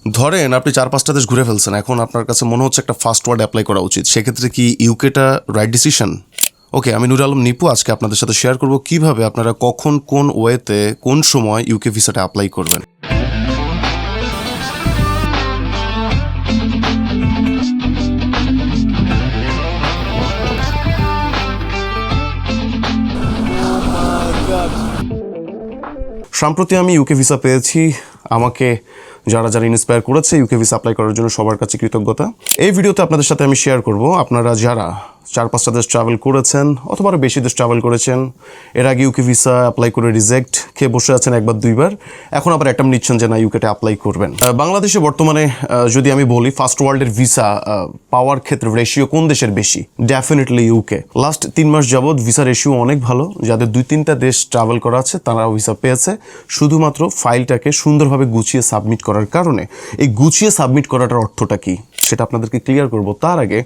ধরেন আপনি 4-5টা দেশ ঘুরে ফেলছেন, এখন আপনার কাছে মনে হচ্ছে একটা ফাস্ট ওয়ার্ড অ্যাপ্লাই করা উচিত, সেক্ষেত্রে কি ইউকেটা রাইট ডিসিশন? ওকে, আমি নুর আলম নিপু আজকে আপনাদের সাথে শেয়ার করব কিভাবে আপনারা কখন কোন ওয়েতে কোন সময় ইউকে ভিসাটা অ্যাপ্লাই করবেন। সম্প্রতি আমি ইউকে ভিসা পেয়েছি। আমাকে যারা ইন্সপায়ার করেছে ইউকে ভিসা অ্যাপ্লাই করার জন্য সবার কাছে কৃতজ্ঞতা। এই ভিডিওতে আপনাদের সাথে আমি শেয়ার করব আপনারা যারা 4-5টা দেশ ট্রাভেল করেছেন অথবা আরও বেশি দেশ ট্রাভেল করেছেন, এর আগে ইউকে ভিসা অ্যাপ্লাই করে রিজেক্ট খেয়ে বসে আছেন একবার দুইবার, এখন আবার অ্যাটেম্প নিচ্ছেন যে না ইউকেটা অ্যাপ্লাই করবেন। বাংলাদেশে বর্তমানে যদি আমি বলি ফার্স্ট ওয়ার্ল্ডের ভিসা পাওয়ার ক্ষেত্রে রেশিও কোন দেশের বেশি? Definitely UK. লাস্ট 3 মাস যাবৎ ভিসা রেশিও অনেক ভালো। যাদের 2-3টা দেশ ট্রাভেল করা আছে তারা ভিসা পেয়েছে শুধুমাত্র ফাইলটাকে সুন্দরভাবে গুছিয়ে সাবমিট করার কারণে। এই গুছিয়ে সাবমিট করাটার অর্থটা কি সেটা আপনাদেরকে ক্লিয়ার করব। তার আগে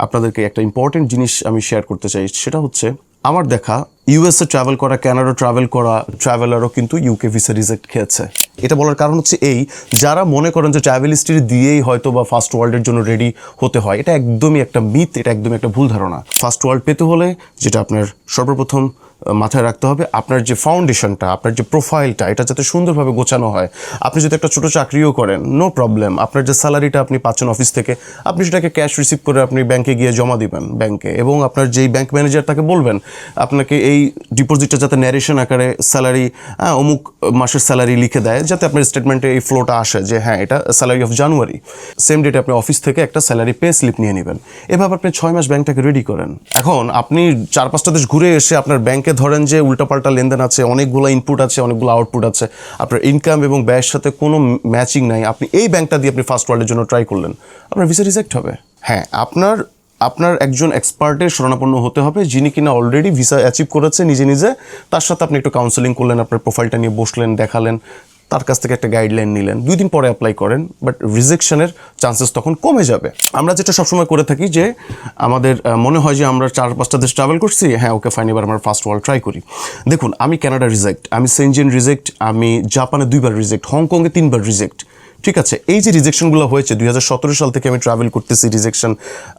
আপনাদেরকে একটা ইম্পর্টেন্ট জিনিস আমি শেয়ার করতে চাই, সেটা হচ্ছে আমার দেখা ইউএসএ ট্রাভেল করা, কানাডা ট্রাভেল করা ট্রাভেলারও কিন্তু ইউকে ভিসা রিজেক্ট খেয়েছে। এটা বলার কারণ হচ্ছে এই, যারা মনে করেন যে ট্রাভেল হিস্ট্রি দিয়েই হয়তো বা ফার্স্ট ওয়ার্ল্ডের জন্য রেডি হতে হয়, এটা একদমই একটা মিথ, এটা একদমই একটা ভুল ধারণা। ফার্স্ট ওয়ার্ল্ড পেতে হলে যেটা আপনার সর্বপ্রথম মাথায় রাখতে হবে, আপনার যে ফাউন্ডেশনটা, আপনার যে প্রোফাইলটা, এটা যাতে সুন্দরভাবে গোছানো হয়। আপনি যদি একটা ছোটো চাকরিও করেন, নো প্রবলেম, আপনার যে স্যালারিটা আপনি পাচ্ছেন অফিস থেকে, আপনি সেটাকে ক্যাশ রিসিভ করে আপনি ব্যাংকে গিয়ে জমা দিবেন ব্যাংকে, এবং আপনার যেই ব্যাংক ম্যানেজার তাকে বলবেন আপনাকে এই ডিপোজিটটা যাতে ন্যারেশন আকারে স্যালারি অমুক মাসের স্যালারি লিখে দেয়, যাতে আপনার স্টেটমেন্টে এই ফ্লোটা আসে যে হ্যাঁ এটা স্যালারি অফ জানুয়ারি। সেম ডেটে আপনি অফিস থেকে একটা স্যালারি পে স্লিপ নিয়ে নেবেন। এভাবে আপনি 6 মাস ব্যাংকটাকে রেডি করেন। এখন আপনি 4-5টা দেশ ঘুরে এসে আপনার ব্যাংকে ধরেন যে উল্টাপাল্টা লেনদেন আছে, অনেকগুলো ইনপুট আছে, অনেকগুলো আউটপুট আছে, আপনার ইনকাম এবং ব্যয়ের সাথে কোনো ম্যাচিং নাই, আপনি এই ব্যাংকটা দিয়ে আপনি ফার্স্ট ওয়ার্ল্ডের জন্য ট্রাই করলেন, আপনার ভিসা রিজেক্ট হবে। হ্যাঁ, আপনার একজন এক্সপার্টের শরণাপন্ন হতে হবে, যিনি কিনা অলরেডি ভিসা অ্যাচিভ করেছে নিজে নিজে। তার সাথে আপনি একটু কাউন্সেলিং করলেন, আপনার প্রোফাইলটা নিয়ে বসলেন, দেখালেন, তার কাছ থেকে একটা গাইডলাইন নিলেন, 2 দিন পরে অ্যাপ্লাই করেন, বাট রিজেকশনের চান্সেস তখন কমে যাবে। আমরা যেটা সবসময় করে থাকি যে আমাদের মনে হয় যে আমরা 4-5টা দেশ ট্রাভেল করছি, হ্যাঁ ওকে ফাইন, এবার আমরা ফার্স্ট ওয়ার্ল্ড ট্রাই করি। দেখুন, আমি কানাডা রিজেক্ট, আমি সেনজেন রিজেক্ট, আমি জাপানে 2বার রিজেক্ট, হংকংয়ে 3বার রিজেক্ট। ঠিক আছে, এই যে রিজেকশনগুলো হয়েছে 2017 সাল থেকে আমি ট্রাভেল করতেছি, রিজেকশন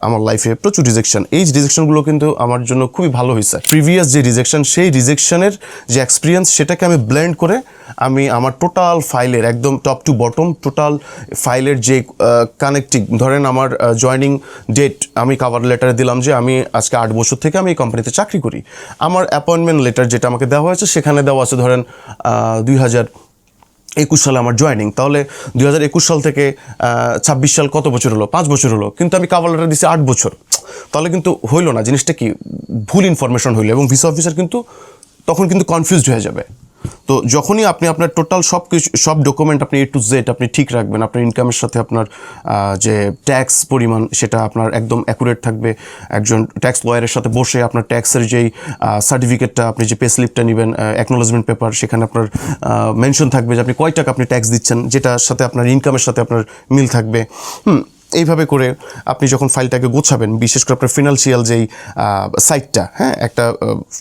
আমার লাইফে প্রচুর রিজেকশন। এই রিজেকশনগুলো কিন্তু আমার জন্য খুবই ভালো হয়েছে। প্রিভিয়াস যে রিজেকশন, সেই রিজেকশনের যে এক্সপিরিয়েন্স, সেটাকে আমি ব্লেন্ড করে আমি আমার টোটাল ফাইলের একদম টপ টু বটম টোটাল ফাইলের যে কানেক্টিং, ধরেন আমার জয়নিং ডেট আমি কাভার লেটারে দিলাম যে আমি আজকে 8 বছর থেকে আমি এই কোম্পানিতে চাকরি করি। আমার অ্যাপয়েন্টমেন্ট লেটার যেটা আমাকে দেওয়া হয়েছে সেখানে দেওয়া আছে ধরেন 2021 সালে আমার জয়েনিং, তাহলে 2021 সাল থেকে 26 সাল কত বছর হলো? 5 বছর হলো, কিন্তু আমি কাভার লেটার দিচ্ছি 8 বছর। তাহলে কিন্তু হইলো না, জিনিসটা কি ভুল ইনফরমেশন হইলো, এবং ভিসা অফিসার কিন্তু তখন কিন্তু কনফিউজড হয়ে যাবে। তো যখনই আপনি আপনার টোটাল সব ডকুমেন্ট আপনি A to Z আপনি ঠিক রাখবেন, আপনার ইনকামের সাথে আপনার যে ট্যাক্স পরিমাণ সেটা আপনার একদম অ্যাকুরেট থাকবে। একজন ট্যাক্স লয়ারের সাথে বসে আপনার ট্যাক্সের যেই সার্টিফিকেটটা, আপনি যে পে স্লিপটা নেবেন, অ্যাকনোলেজমেন্ট পেপার, সেখানে আপনার মেনশন থাকবে যে আপনি কয় টাকা আপনি ট্যাক্স দিচ্ছেন, যেটার সাথে আপনার ইনকামের সাথে আপনার মিল থাকবে। এইভাবে করে আপনি যখন ফাইলটাকে গোছাবেন, বিশেষ করে আপনার ফিনান্সিয়াল যেই সাইটটা, হ্যাঁ একটা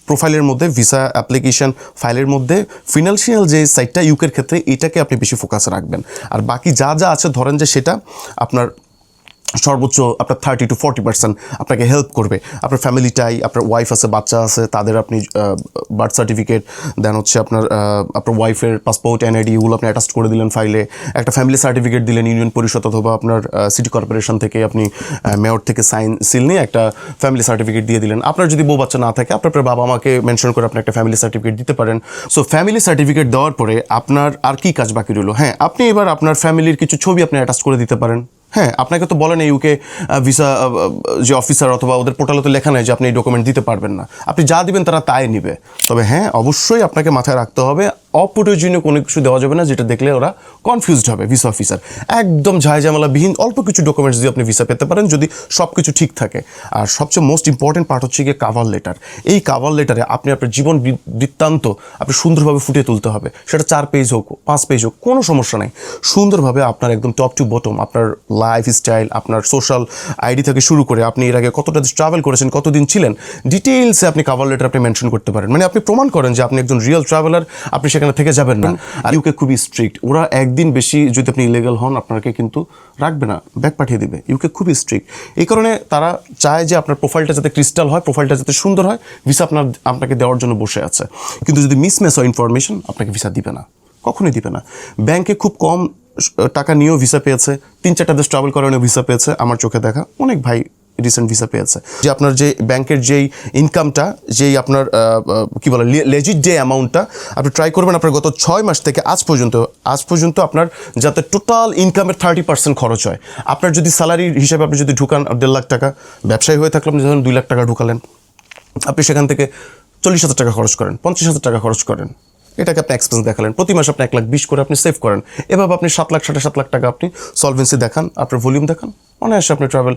প্রোফাইলের মধ্যে ভিসা অ্যাপ্লিকেশন ফাইলের মধ্যে ফিনান্সিয়াল যে সাইটটা ইউকের ক্ষেত্রে, এটাকে আপনি বেশি ফোকাস রাখবেন। আর বাকি যা আছে ধরেন যে সেটা আপনার সর্বোচ্চ আপনার 30 to 40% আপনাকে হেল্প করবে। আপনার ফ্যামিলিটাই, আপনার ওয়াইফ আছে, বাচ্চা আছে, তাদের আপনি বার্থ সার্টিফিকেট, দেন হচ্ছে আপনার ওয়াইফের পাসপোর্ট, NID, এগুলো আপনি অ্যাটাচ করে দিলেন ফাইলে। একটা ফ্যামিলি সার্টিফিকেট দিলেন ইউনিয়ন পরিষদ অথবা আপনার সিটি কর্পোরেশন থেকে, আপনি মেয়র থেকে সিল নিয়ে একটা ফ্যামিলি সার্টিফিকেট দিয়ে দিলেন। আপনার যদি বউ বাচ্চা না থাকে, আপনার বাবা মাকে মেনশন করে আপনি একটা ফ্যামিলি সার্টিফিকেট দিতে পারেন। সো ফ্যামিলি সার্টিফিকেট দেওয়ার পরে আপনার আর কি কাজ বাকি রইল? হ্যাঁ, আপনি এবার আপনার ফ্যামিলির কিছু ছবি আপনি অ্যাটাচ করে দিতে পারেন। হ্যাঁ, আপনাকে তো বলেন ইউকে ভিসা যে অফিসার অথবা ওদের পোর্টালে তো লেখা নেই যে আপনি এই ডকুমেন্ট দিতে পারবেন না, আপনি যা দিবেন তারা তাই নেবে। তবে হ্যাঁ, অবশ্যই আপনাকে মাথায় রাখতে হবে অপ্রয়োজনীয় কোনো কিছু দেওয়া যাবে না, যেটা দেখলে ওরা কনফিউজড হবে ভিসা অফিসার। একদম ঝামেলাবিহীন অল্প কিছু ডকুমেন্টস দিয়ে আপনি ভিসা পেতে পারেন, যদি সব কিছু ঠিক থাকে। আর সবচেয়ে মোস্ট ইম্পর্টেন্ট পার্ট হচ্ছে গিয়ে কাভার লেটার। এই কাভার লেটারে আপনি আপনার জীবন বৃত্তান্ত আপনি সুন্দরভাবে ফুটিয়ে তুলতে হবে। সেটা 4 পেজ হোক, 5 পেজ হোক, কোনো সমস্যা নেই। সুন্দরভাবে আপনার একদম টপ টু বটম আপনার লাইফস্টাইল, আপনার সোশ্যাল আইডি থেকে শুরু করে আপনি এর আগে কতটা ট্রাভেল করেছেন, কতদিন ছিলেন, ডিটেইলসে আপনি কাভার লেটার আপনি মেনশন করতে পারেন। মানে আপনি প্রমাণ করেন যে আপনি একজন রিয়েল ট্রাভেলার, আপনি সেখানে সেখানে থেকে যাবেন না। আর ইউকে খুবই স্ট্রিক্ট, ওরা একদিন বেশি যদি আপনি ইলিগাল হন আপনাকে কিন্তু রাখবে না, ব্যাক পাঠিয়ে দিবে। ইউকে খুবই স্ট্রিক্ট, এই কারণে তারা চায় যে আপনার প্রোফাইলটা যাতে ক্রিস্টাল হয়, প্রোফাইলটা যাতে সুন্দর হয়, ভিসা আপনাকে দেওয়ার জন্য বসে আছে। কিন্তু যদি মিসম্যাচ হয় ইনফরমেশন, আপনাকে ভিসা দিবে না, কখনোই দিবে না। ব্যাংকে খুব কম টাকা নিয়েও ভিসা পেয়েছে, 3-4টা দেশ ট্রাভেল করানো ভিসা পেয়েছে, আমার চোখে দেখা অনেক ভাই রিসেন্ট ভিসা পেয়েছে। যে আপনার যে ব্যাংকের যেই ইনকামটা, যেই আপনার কী বলে লেজিট যে অ্যামাউন্টটা, আপনি ট্রাই করবেন আপনার গত 6 মাস থেকে আজ পর্যন্ত আপনার যাতে টোটাল ইনকামের 30% খরচ হয়। আপনার যদি স্যালারির হিসাবে আপনি যদি ঢুকান 1.5 লাখ টাকা, ব্যবসায়ী হয়ে থাকলে আপনি যখন 2 লাখ টাকা ঢুকালেন, আপনি সেখান থেকে 40,000 টাকা খরচ করেন, 50,000 টাকা খরচ করেন, এটাকে আপনি এক্সপেন্স দেখালেন। প্রতি মাসে আপনি 1,20,000 করে আপনি সেভ করেন। এভাবে আপনি 7 লাখ 7.5 লাখ টাকা আপনি সলভেন্সি দেখান, আপনার ভলিউম দেখান, অনায়াসে আপনি ট্রাভেল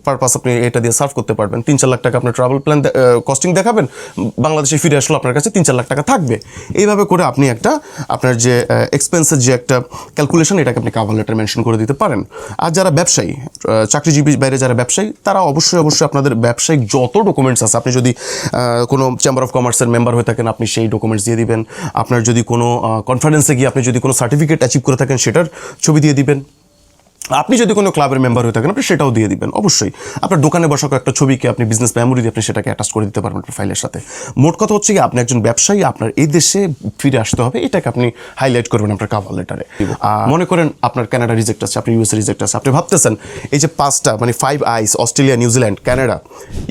পারপাস আপনি এটা দিয়ে সার্ভ করতে পারবেন। 3-4 লাখ টাকা আপনার ট্রাভেল প্ল্যান কস্টিং দেখাবেন, বাংলাদেশে ফিরে আসলে আপনার কাছে 3-4 লাখ টাকা থাকবে। এইভাবে করে আপনি একটা আপনার যে এক্সপেন্সের যে একটা ক্যালকুলেশন, এটাকে আপনি কাভার লেটার মেনশন করে দিতে পারেন। আর যারা ব্যবসায়ী, চাকরিজীবীর বাইরে যারা ব্যবসায়ী, তারা অবশ্যই আপনাদের ব্যবসায়িক যত ডকুমেন্টস আছে, আপনি যদি কোনো চেম্বার অফ কমার্সের মেম্বার হয়ে থাকেন, আপনি সেই ডকুমেন্টস দিয়ে দিবেন। আপনার যদি কোনো কনফারেন্সে গিয়ে আপনি যদি কোনো সার্টিফিকেট অ্যাচিভ করে থাকেন, সেটার ছবি দিয়ে দিবেন। আপনি যদি কোনো ক্লাবের মেম্বার হয়ে থাকেন, আপনি সেটাও দিয়ে দিবেন। অবশ্যই আপনার দোকানে বসা একটা ছবিকে আপনি বিজনেস মেমোরি দিয়ে আপনি সেটাকে অ্যাটাচ করে দিতে পারবেন আপনার ফাইলের সাথে। মোট কথা হচ্ছে কি, আপনি একজন ব্যবসায়ী, আপনার এই দেশে ফিরে আসতে হবে, এটাকে আপনি হাইলাইট করবেন আপনার কাভার লেটারে। মনে করেন আপনার কানাডা রিজেক্ট আছে, আপনি ইউএসএ রিজেক্ট আছে, আপনি ভাবতেছেন এই যে 5টা মানে 5 আইস, অস্ট্রেলিয়া, নিউজিল্যান্ড, কানাডা,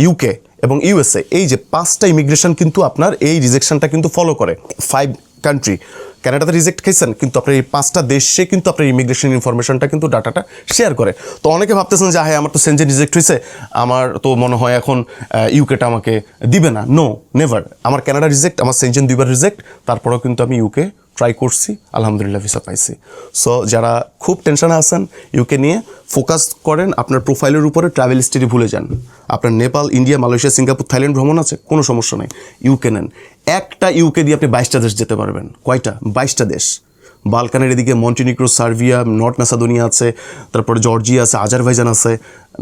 ইউকে এবং ইউএসএ, এই যে 5টা ইমিগ্রেশন কিন্তু আপনার এই রিজেকশনটা কিন্তু ফলো করে। 5 কান্ট্রি, কানাডাতে রিজেক্ট খেয়েছেন, কিন্তু আপনার এই 5টা দেশে কিন্তু আপনার ইমিগ্রেশন ইনফরমেশনটা কিন্তু ডাটাটা শেয়ার করে। তো অনেকে ভাবতেছেন যে হ্যাঁ, আমার তো সেনজেন রিজেক্ট হয়েছে, আমার তো মনে হয় এখন ইউকেটা আমাকে দিবে না। No, never. আমার কানাডা রিজেক্ট, আমার সেনজেন 2বার রিজেক্ট, তারপরেও কিন্তু আমি ইউকে ট্রাই করছি, আলহামদুলিল্লাহ ভিসা পাইছি। সো যারা খুব টেনশনে আছেন ইউকে নিয়ে, ফোকাস করেন আপনার প্রোফাইলের উপরে, ট্রাভেল হিস্ট্রি ভুলে যান। আপনার Nepal, India, Malaysia, Singapore, Thailand ভ্রমণ আছে, কোনো সমস্যা নেই, ইউকে নেন। একটা ইউকে দিয়ে আপনি 22টা দেশ যেতে পারবেন। কয়টা? 22টা দেশ। বালকানের এদিকে মন্টিনিগ্রো, সার্বিয়া, নর্থ ম্যাসাদোনিয়া আছে, তারপরে জর্জিয়া আছে, আজারবাইজান আছে,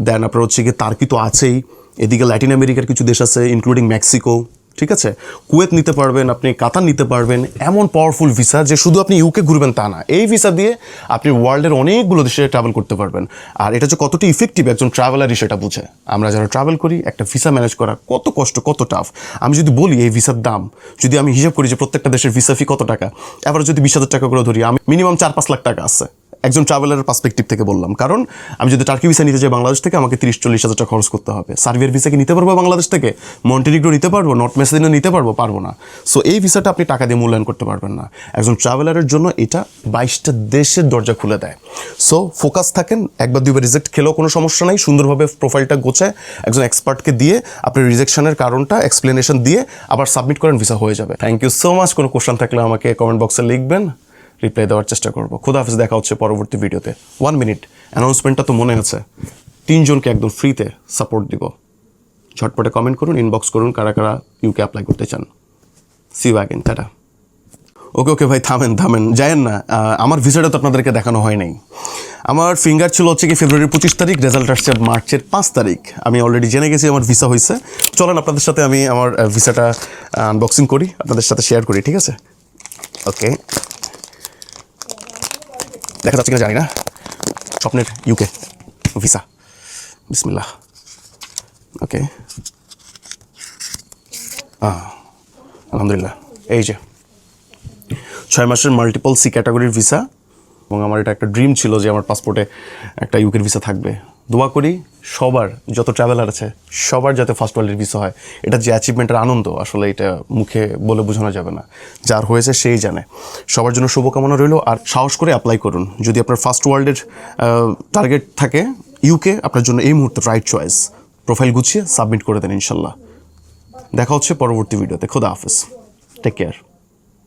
দেন আপনার হচ্ছে গিয়ে তার্কি তো আছেই, এদিকে ল্যাটিন আমেরিকার কিছু দেশ আছে ইনক্লুডিং মেক্সিকো, ঠিক আছে, কুয়েত নিতে পারবেন, আপনি কাতার নিতে পারবেন। এমন পাওয়ারফুল ভিসা যে শুধু আপনি ইউকে ঘুরবেন তা না, এই ভিসা দিয়ে আপনি ওয়ার্ল্ডের অনেকগুলো দেশে ট্রাভেল করতে পারবেন। আর এটা যে কতটা ইফেক্টিভ একজন ট্রাভেলারই সেটা বুঝে। আমরা যারা ট্রাভেল করি, একটা ভিসা ম্যানেজ করা কত কষ্ট, কত টাফ। আমি যদি বলি এই ভিসার দাম, যদি আমি হিসাব করি যে প্রত্যেকটা দেশের ভিসা ফি কত টাকা, এবার যদি 20,000 টাকা করে ধরি, আমি মিনিমাম 4-5 লাখ টাকা আছে একজন ট্রাভেলারের পার্সপেক্টিভ থেকে বললাম। কারণ আমি যদি টার্কি ভিসা নিতে চাই বাংলাদেশ থেকে, আমাকে 30-40 হাজার টাকা খরচ করতে হবে। সার্বিয়ার ভিসা কি নিতে পারবো বাংলাদেশ থেকে? মন্টিনিগ্রো নিতে পারবো? নর্থ ম্যাসেডোনিয়া নিতে পারবো না। সো এই ভিসাটা আপনি টাকা দিয়ে মূল্যায়ন করতে পারবেন না। একজন ট্রাভেলারের জন্য এটা 22টা দেশের দরজা খুলে দেয়। সো ফোকাস থাকেন, 1-2বার রিজেক্ট খেলেও কোনো সমস্যা নাই, সুন্দরভাবে প্রোফাইলটা গোছায় একজন এক্সপার্টকে দিয়ে আপনি রিজেকশনের কারণটা এক্সপ্লেনেশন দিয়ে আবার সাবমিট করেন, ভিসা হয়ে যাবে। Thank you so much. কোনো কোশ্চেন থাকলে আমাকে কমেন্ট বক্সে লিখবেন, রিপ্লাই দেওয়ার চেষ্টা করবো। খোদা হাফেজ, দেখা হচ্ছে পরবর্তী ভিডিওতে। 1 মিনিট, অ্যানাউন্সমেন্টটা তো মনে আছে, 3 জনকে একদম ফ্রিতে সাপোর্ট দিব। ঝটপটে কমেন্ট করুন, ইনবক্স করুন কারা কারা ইউকে অ্যাপ্লাই করতে চান। See you again, tata. Okay ভাই, থামেন, যায়েন না। আমার ভিসাটা তো আপনাদেরকে দেখানো হয় নাই। আমার ফিঙ্গার ছিল হচ্ছে কি ফেব্রুয়ারির 25 তারিখ, রেজাল্ট আসছে মার্চের 5 তারিখ। আমি অলরেডি জেনে গেছি আমার ভিসা হয়েছে। চলেন আপনাদের সাথে আমি আমার ভিসাটা আনবক্সিং করি, আপনাদের সাথে শেয়ার করি, ঠিক আছে? ওকে, দেখা যাচ্ছে কিনা জানি না। স্বপ্নের ইউকে ভিসা, বিসমিল্লাহ। ওকে, আলহামদুলিল্লাহ। এই যে 6 মাসের মাল্টিপল সি ক্যাটাগরির ভিসা, এবং আমার এটা একটা ড্রিম ছিল যে আমার পাসপোর্টে একটা ইউকের ভিসা থাকবে। দোয়া করি সবার, যত ট্রাভেলার আছে সবার যাতে ফার্স্ট ওয়ার্ল্ডের ভিসা হয়। এটা যে অ্যাচিভমেন্টের আনন্দ, আসলে এটা মুখে বলে বোঝানো যাবে না। যার হয়েছে সেই জানে। সবার জন্য শুভকামনা রইল, আর সাহস করে অ্যাপ্লাই করুন। যদি আপনার ফার্স্ট ওয়ার্ল্ডের টার্গেট থাকে, ইউকে আপনার জন্য এই মুহূর্তে রাইট চয়েস। প্রোফাইল গুছিয়ে সাবমিট করে দেন ইনশাল্লাহ। দেখা হচ্ছে পরবর্তী ভিডিওতে। খোদা হাফেজ, টেক কেয়ার।